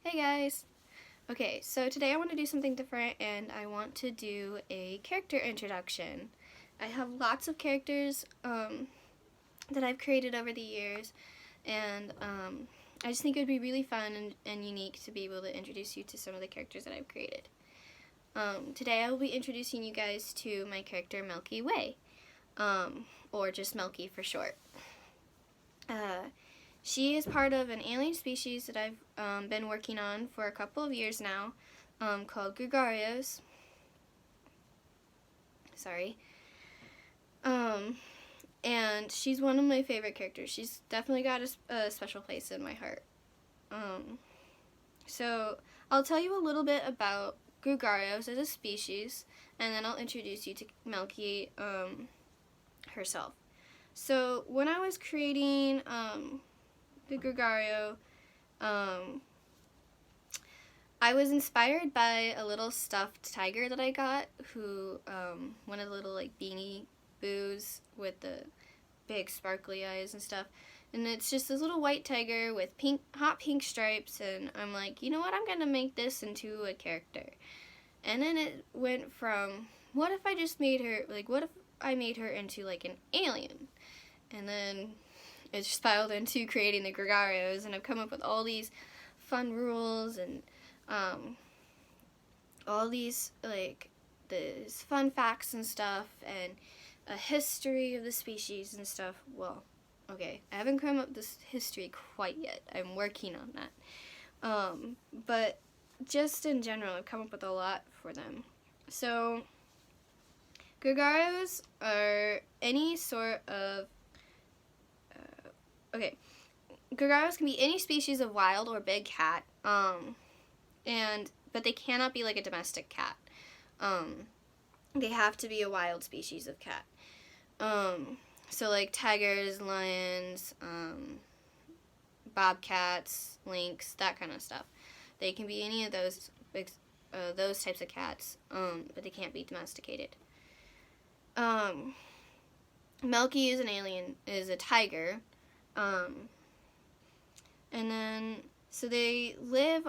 Hey guys! Okay, so today I want to do something different and I want to do a character introduction. I have lots of characters that I've created over the years, and I just think it would be really fun and unique to be able to introduce you to some of the characters that I've created. Today I will be introducing you guys to my character Milky Way, or just Milky for short. She is part of an alien species that I've been working on for a couple of years now, called Gregarios. Sorry. And she's one of my favorite characters. She's definitely got a special place in my heart. So I'll tell you a little bit about Gregarios as a species, and then I'll introduce you to Milky herself. So when I was creating the Gregario, I was inspired by a little stuffed tiger that I got, who, one of the little, like, beanie boos with the big sparkly eyes and stuff. And it's just this little white tiger with hot pink stripes, and I'm like, you know what, I'm gonna make this into a character. And then it went from, what if I just made her, like, what if I made her into, like, an alien? And then it spiraled into creating the Gregarios, and I've come up with all these fun rules and all these, like, these fun facts and stuff, and a history of the species and stuff. Well, okay, I haven't come up with this history quite yet. I'm working on that. But just in general, I've come up with a lot for them. So, Gregarios are any sort of okay, Gregarios can be any species of wild or big cat, but they cannot be like a domestic cat. They have to be a wild species of cat. So like tigers, lions, bobcats, lynx, that kind of stuff. They can be any of those types of cats, but they can't be domesticated. Milky is an alien, is a tiger. And then, so they live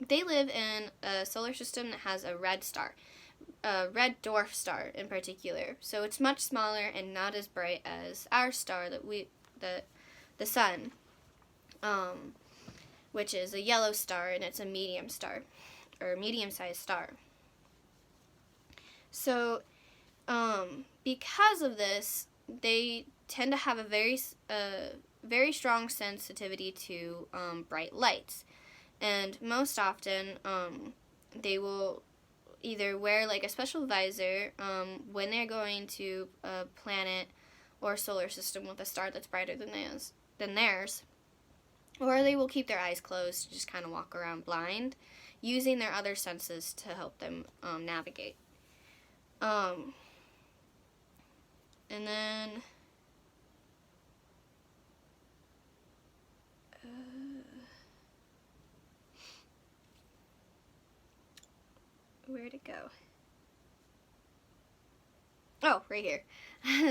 in a solar system that has a red star, a red dwarf star in particular. So it's much smaller and not as bright as our star the sun, which is a yellow star, and it's a medium star, or medium-sized star. So, because of this, they tend to have a very strong sensitivity to bright lights, and most often they will either wear like a special visor when they're going to a planet or solar system with a star that's brighter than theirs, or they will keep their eyes closed, just kind of walk around blind, using their other senses to help them navigate. And then where'd it go? Oh, right here.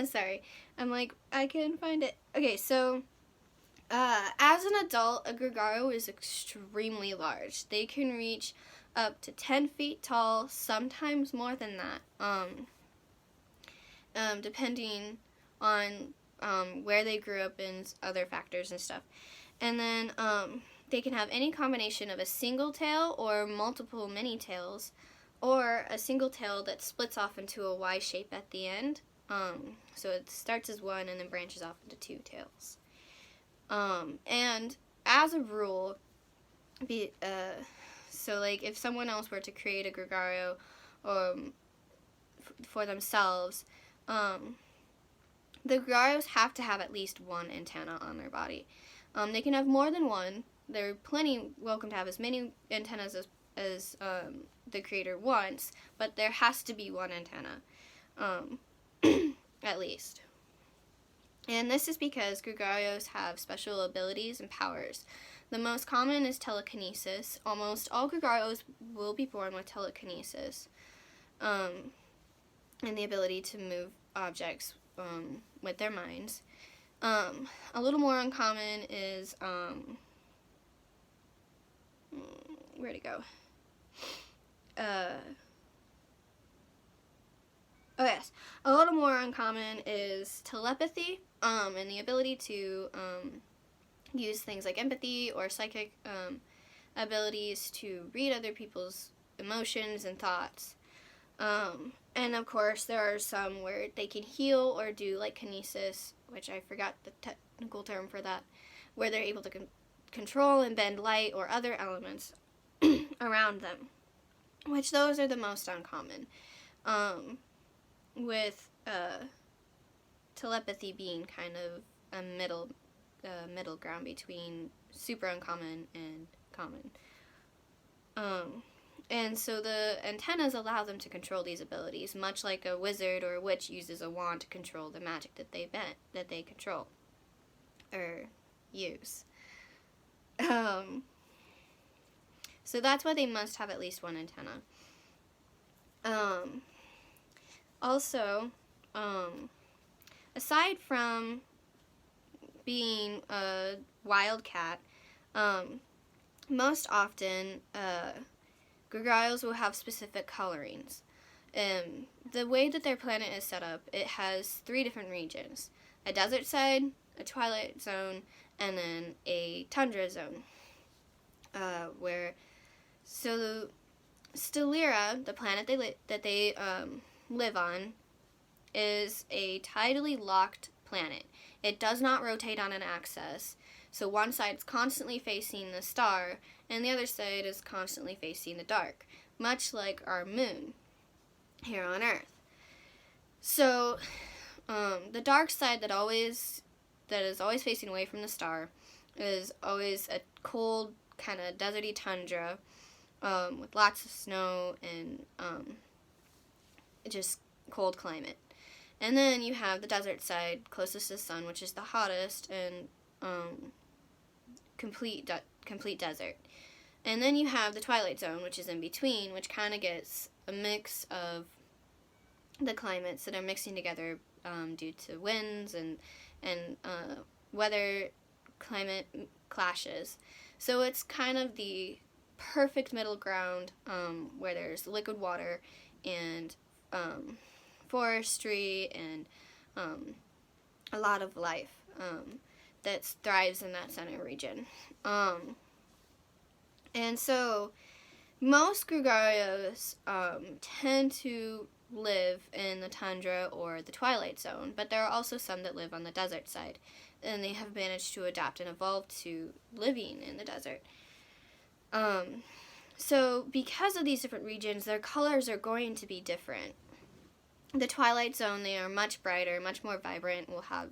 Sorry. I'm like, I can find it. Okay, so as an adult, a Gregario is extremely large. They can reach up to 10 feet tall, sometimes more than that, depending on where they grew up and other factors and stuff. And then they can have any combination of a single tail or multiple mini tails, or a single tail that splits off into a Y shape at the end. So it starts as one and then branches off into two tails. And as a rule, so like if someone else were to create a Gregario for themselves, the Gregarios have to have at least one antenna on their body. They can have more than one. They're plenty welcome to have as many antennas as the creator wants, but there has to be one antenna, at least. And this is because Gregarios have special abilities and powers. The most common is telekinesis. Almost all Gregarios will be born with telekinesis, and the ability to move objects with their minds. A little more uncommon is where'd it go? Oh yes, a little more uncommon is telepathy, and the ability to use things like empathy or psychic abilities to read other people's emotions and thoughts. And of course, there are some where they can heal or do like kinesis, which I forgot the technical term for that, where they're able to control and bend light or other elements around them, which those are the most uncommon. With telepathy being kind of a middle ground between super uncommon and common. And so the antennas allow them to control these abilities, much like a wizard or a witch uses a wand to control the magic that they control or use. So that's why they must have at least one antenna. Also, aside from being a wildcat, most often Gregarios will have specific colorings. The way that their planet is set up, it has 3 different regions: a desert side, a twilight zone, and then a tundra zone. So Stellira, the planet that they live on, is a tidally locked planet. It does not rotate on an axis, so one side is constantly facing the star, and the other side is constantly facing the dark, much like our moon here on Earth. So the dark side that is always facing away from the star is always a cold, kind of deserty tundra with lots of snow and just cold climate. And then you have the desert side closest to the sun, which is the hottest and complete desert. And then you have the twilight zone, which is in between, which kind of gets a mix of the climates that are mixing together due to winds and weather climate clashes. So it's kind of the perfect middle ground where there's liquid water and forestry and a lot of life that thrives in that center region. And so most gregarios tend to live in the tundra or the twilight zone, but there are also some that live on the desert side, and they have managed to adapt and evolve to living in the desert. So because of these different regions, their colors are going to be different. The twilight zone, they are much brighter, much more vibrant, will have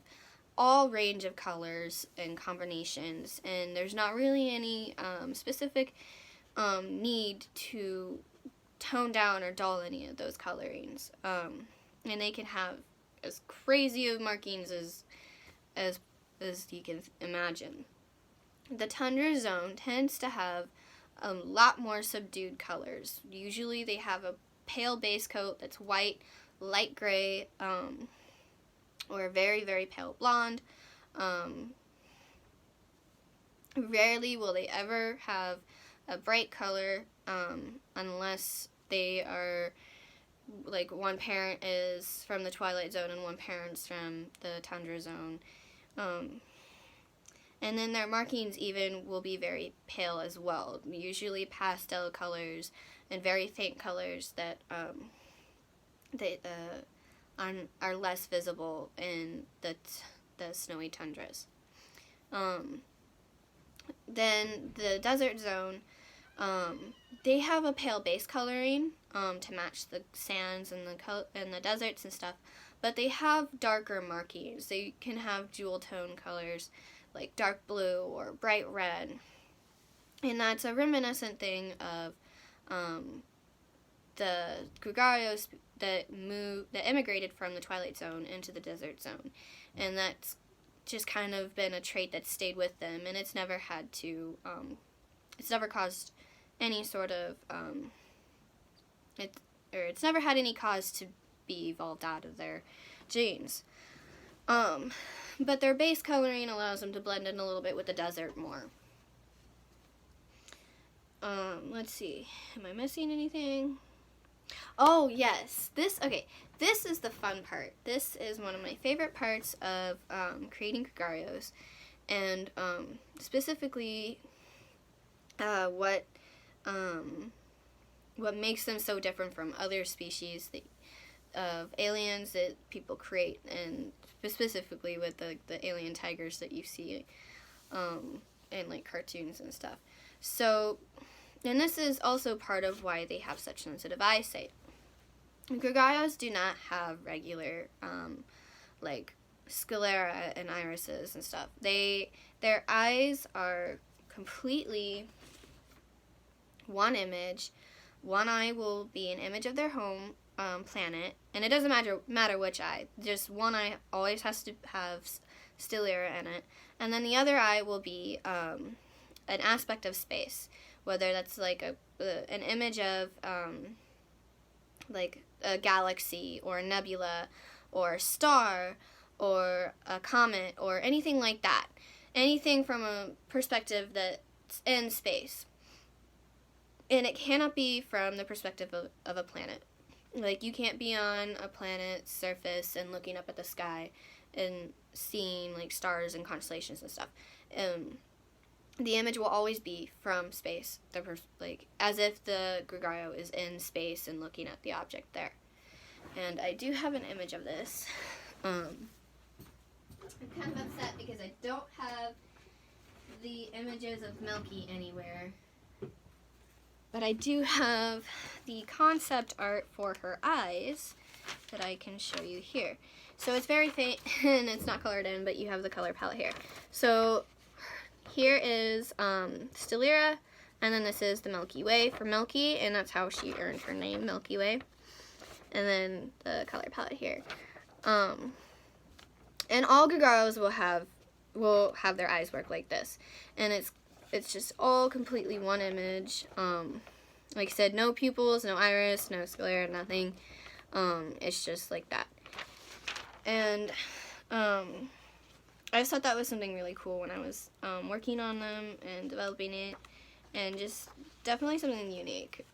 all range of colors and combinations, and there's not really any specific need to tone down or dull any of those colorings. And they can have as crazy of markings as you can imagine. The tundra zone tends to have a lot more subdued colors. Usually they have a pale base coat that's white, light gray, or very, very pale blonde. Rarely will they ever have a bright color unless they are, like, one parent is from the twilight zone and one parent's from the tundra zone. And then their markings even will be very pale as well. Usually pastel colors and very faint colors that are less visible in the snowy tundras. Then the desert zone, they have a pale base coloring to match the sands and the deserts and stuff, but they have darker markings. They can have jewel tone colors like dark blue or bright red, and that's a reminiscent thing of the gregarios that immigrated from the twilight zone into the desert zone, and that's just kind of been a trait that's stayed with them, and it's never caused any sort of it's never had any cause to be evolved out of their genes. But their base coloring allows them to blend in a little bit with the desert more. let's see. Am I missing anything? Oh, yes. This is the fun part. This is one of my favorite parts of creating gregarios, and specifically what makes them so different from other species of aliens that people create, and specifically with the alien tigers that you see in like cartoons and stuff. So, and this is also part of why they have such sensitive eyesight. Gregarios do not have regular like sclera and irises and stuff. Their eyes are completely one image. One eye will be an image of their home planet, and it doesn't matter which eye. Just one eye always has to have sclera in it, and then the other eye will be an aspect of space, whether that's like an image of like a galaxy or a nebula or a star or a comet or anything like that. Anything from a perspective that's in space. And it cannot be from the perspective of a planet. Like, you can't be on a planet's surface and looking up at the sky and seeing, like, stars and constellations and stuff. The image will always be from space, as if the Gregario is in space and looking at the object there. And I do have an image of this. I'm kind of upset because I don't have the images of Milky anywhere. But I do have the concept art for her eyes that I can show you here. So it's very faint and it's not colored in, but you have the color palette here. So here is sclera, and then this is the Milky Way for Milky, and that's how she earned her name, Milky Way. And then the color palette here. And all Gregarios will have their eyes work like this. And it's just all completely one image. Like I said, no pupils, no iris, no sclera, nothing. It's just like that. And I just thought that was something really cool when I was working on them and developing it. And just definitely something unique.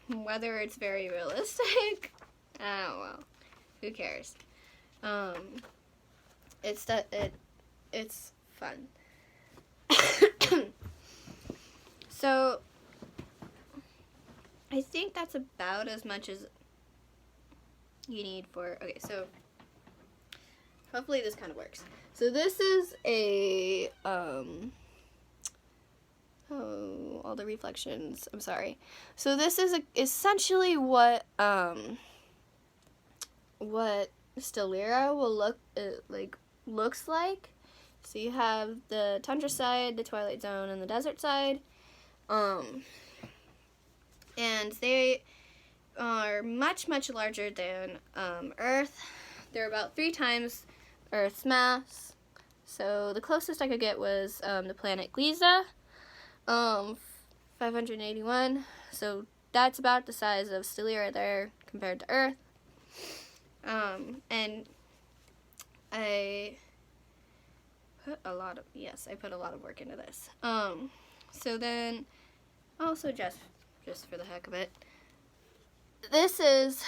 Whether it's very realistic, oh well, who cares? It's fun. So, I think that's about as much as you need for, okay, so, hopefully this kind of works. So this is a, all the reflections, I'm sorry. So this is essentially what sclera will looks like. So you have the tundra side, the twilight zone, and the desert side. And they are much, much larger than Earth. They're about 3 times Earth's mass. So the closest I could get was the planet Gliese, 581. So that's about the size of sclera there compared to Earth. And I put a lot of work into this. So then, also just for the heck of it, this is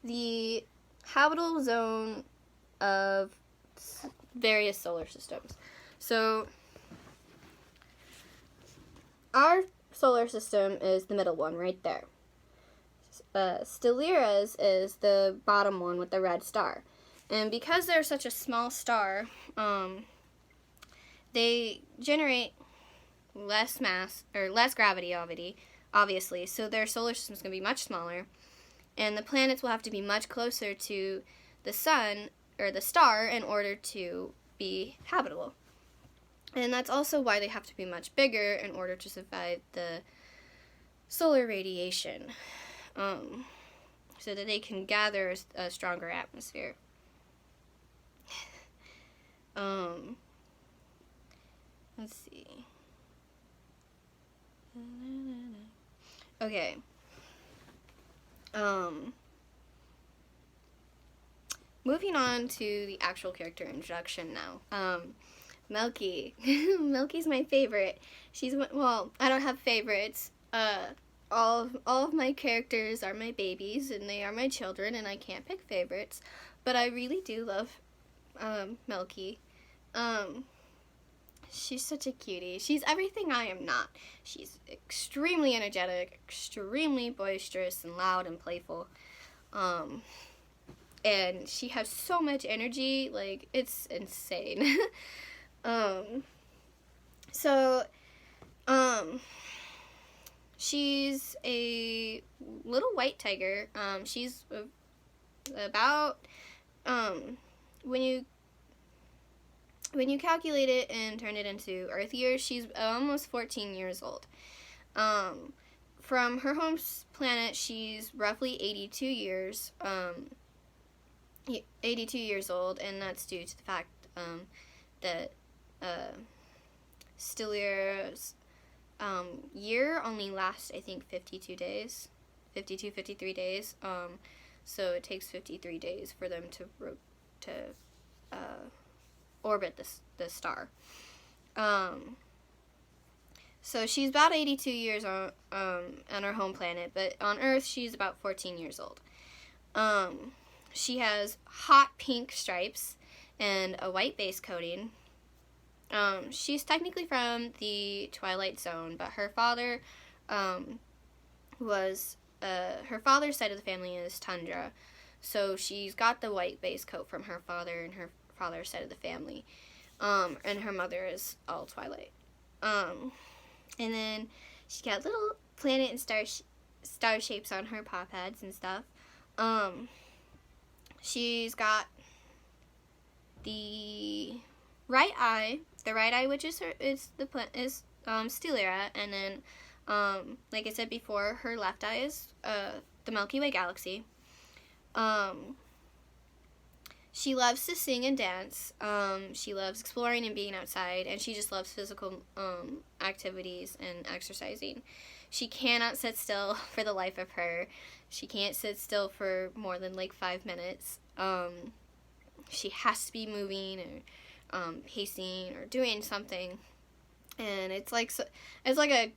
the habitable zone of various solar systems. So our solar system is the middle one right there. Sclera's is the bottom one with the red star. And because they're such a small star, they generate less mass, or less gravity, obviously, so their solar system is going to be much smaller, and the planets will have to be much closer to the sun, or the star, in order to be habitable. And that's also why they have to be much bigger in order to survive the solar radiation, so that they can gather a stronger atmosphere. Let's see. Okay. Moving on to the actual character introduction now. Milky. Milky's my favorite. Well, I don't have favorites. All of my characters are my babies, and they are my children, and I can't pick favorites. But I really do love Milky. She's such a cutie. She's everything I am not. She's extremely energetic, extremely boisterous and loud and playful. And she has so much energy, like, it's insane. So, she's a little white tiger. She's about, when you calculate it and turn it into Earth years, she's almost 14 years old. From her home planet, she's roughly 82 years, 82 years old, and that's due to the fact that Stellira's year only lasts, I think, 53 days. So it takes 53 days for them to orbit the star. So she's about 82 years on her home planet, but on Earth she's about 14 years old. She has hot pink stripes and a white base coating. She's technically from the Twilight Zone, but her father her father's side of the family is Tundra, so she's got the white base coat from her father and her father's side of the family, and her mother is all Twilight. And then she's got little planet and star shapes on her paw pads and stuff. She's got the right eye, which is Stellira, and then, like I said before, her left eye is the Milky Way galaxy. She loves to sing and dance. She loves exploring and being outside, and she just loves physical activities and exercising. She cannot sit still for the life of her. She can't sit still for more than like 5 minutes. She has to be moving or pacing or doing something, and it's like a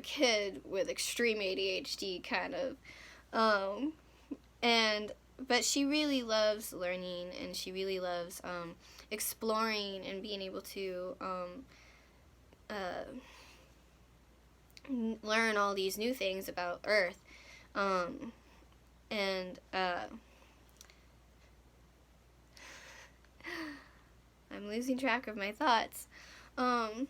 kid with extreme ADHD kind of, but she really loves learning, and she really loves exploring and being able to learn all these new things about Earth. I'm losing track of my thoughts. But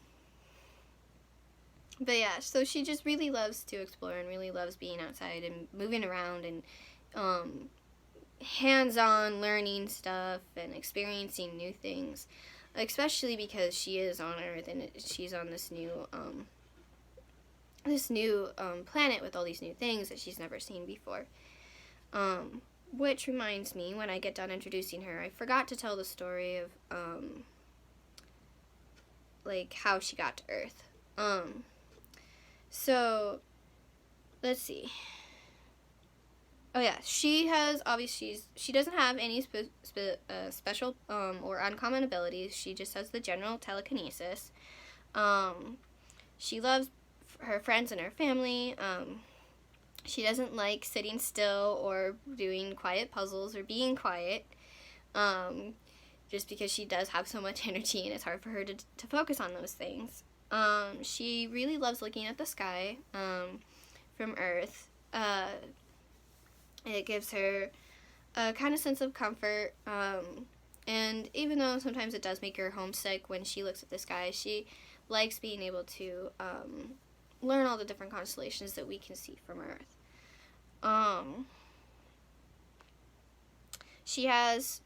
yeah, so she just really loves to explore and really loves being outside and moving around and hands-on learning stuff and experiencing new things, especially because she is on Earth and she's on this new planet with all these new things that she's never seen before. Which reminds me, when I get done introducing her, I forgot to tell the story of like how she got to Earth. So let's see. Oh yeah, she doesn't have any special or uncommon abilities. She just has the general telekinesis. She loves her friends and her family. She doesn't like sitting still or doing quiet puzzles or being quiet, just because she does have so much energy and it's hard for her to focus on those things. She really loves looking at the sky from Earth. It gives her a kind of sense of comfort, and even though sometimes it does make her homesick when she looks at the sky, she likes being able to learn all the different constellations that we can see from Earth. She has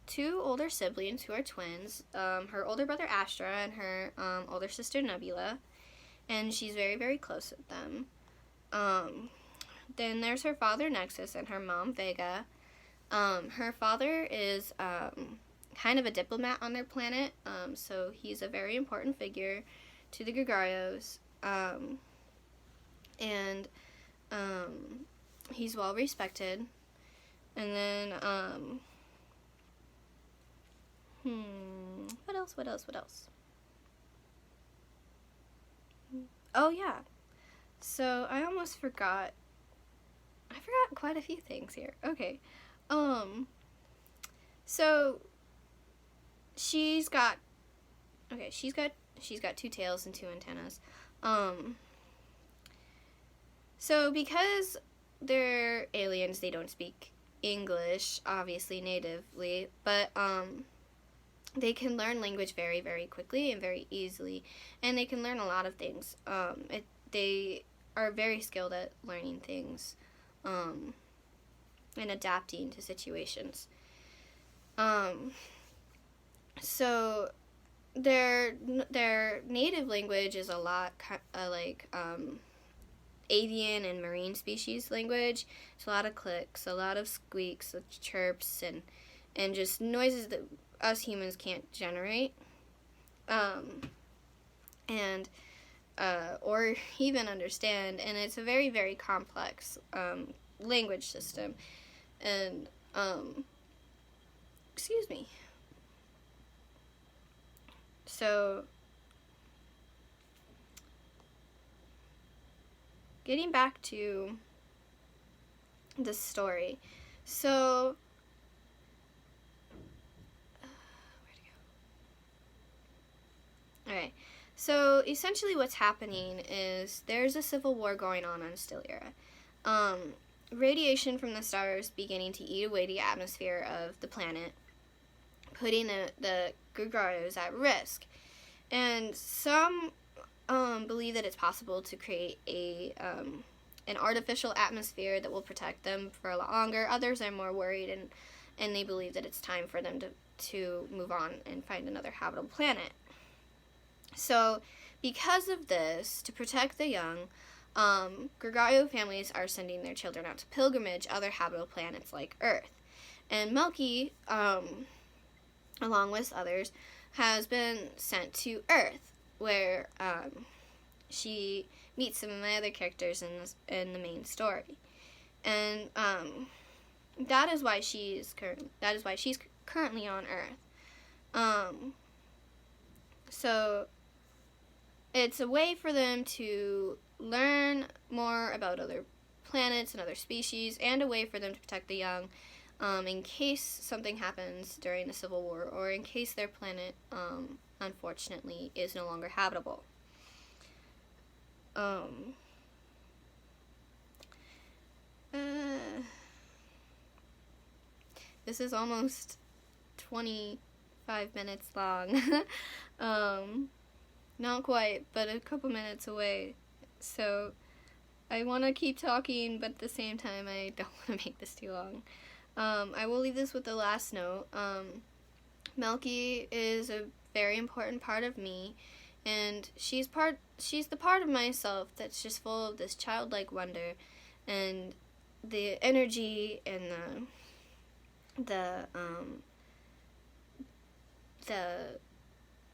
2 older siblings who are twins, her older brother Astra and her older sister Nebula, and she's very, very close with them. Then there's her father Nexus and her mom Vega. Her father is kind of a diplomat on their planet, so he's a very important figure to the Gregarios, and he's well respected. And then What else? What else? What else? Oh, yeah. So, I almost forgot. I forgot quite a few things here. Okay. So, she's got two tails and two antennas. So because they're aliens, they don't speak English, obviously natively, but they can learn language very, very quickly and very easily, and they can learn a lot of things. They are very skilled at learning things, and adapting to situations. So their native language is a lot like avian and marine species language. It's a lot of clicks, a lot of squeaks, chirps, and just noises that us humans can't generate, and or even understand. And it's a very, very complex language system. And excuse me. So, getting back to the story. So, where'd it go? Okay. So, essentially what's happening is there's a civil war going on Stellira. Radiation from the stars beginning to eat away the atmosphere of the planet, putting the Gregarios at risk. And some believe that it's possible to create an artificial atmosphere that will protect them for a lot longer. Others are more worried, and they believe that it's time for them to move on and find another habitable planet. So, because of this, to protect the young, Gregario families are sending their children out to pilgrimage other habitable planets like Earth. And Milky, along with others, has been sent to Earth, where she meets some of my other characters in the main story, and that is why she's currently on Earth. So it's a way for them to learn more about other planets and other species, and a way for them to protect the young. In case something happens during the Civil War, or in case their planet, unfortunately, is no longer habitable. This is almost 25 minutes long. Not quite, but a couple minutes away. So I want to keep talking, but at the same time, I don't want to make this too long. I will leave this with the last note. Milky is a very important part of me, and she's the part of myself that's just full of this childlike wonder, and the energy and the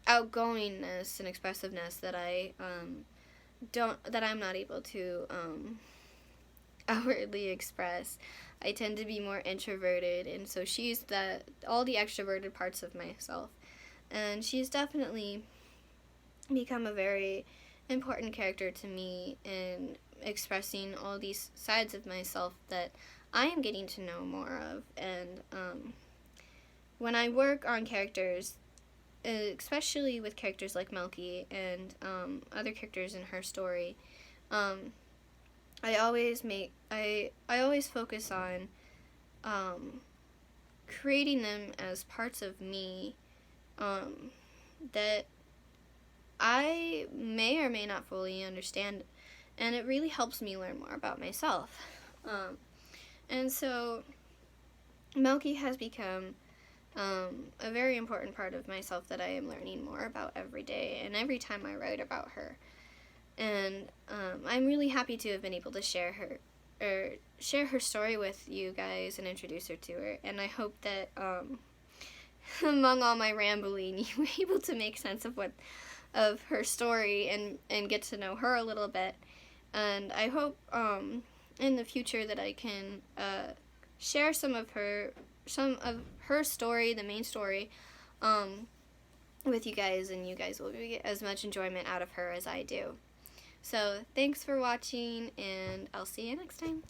outgoingness and expressiveness that I'm not able to outwardly express. I tend to be more introverted, and so she's all the extroverted parts of myself. And she's definitely become a very important character to me in expressing all these sides of myself that I am getting to know more of. And when I work on characters, especially with characters like Milky and other characters in her story, I always focus on creating them as parts of me that I may or may not fully understand, and it really helps me learn more about myself. And so Milky has become a very important part of myself that I am learning more about every day and every time I write about her. And I'm really happy to have been able to share her story with you guys and introduce her to her. And I hope that among all my rambling, you were able to make sense of her story and get to know her a little bit. And I hope in the future that I can share some of her story, the main story, with you guys, and you guys will get as much enjoyment out of her as I do. So thanks for watching, and I'll see you next time.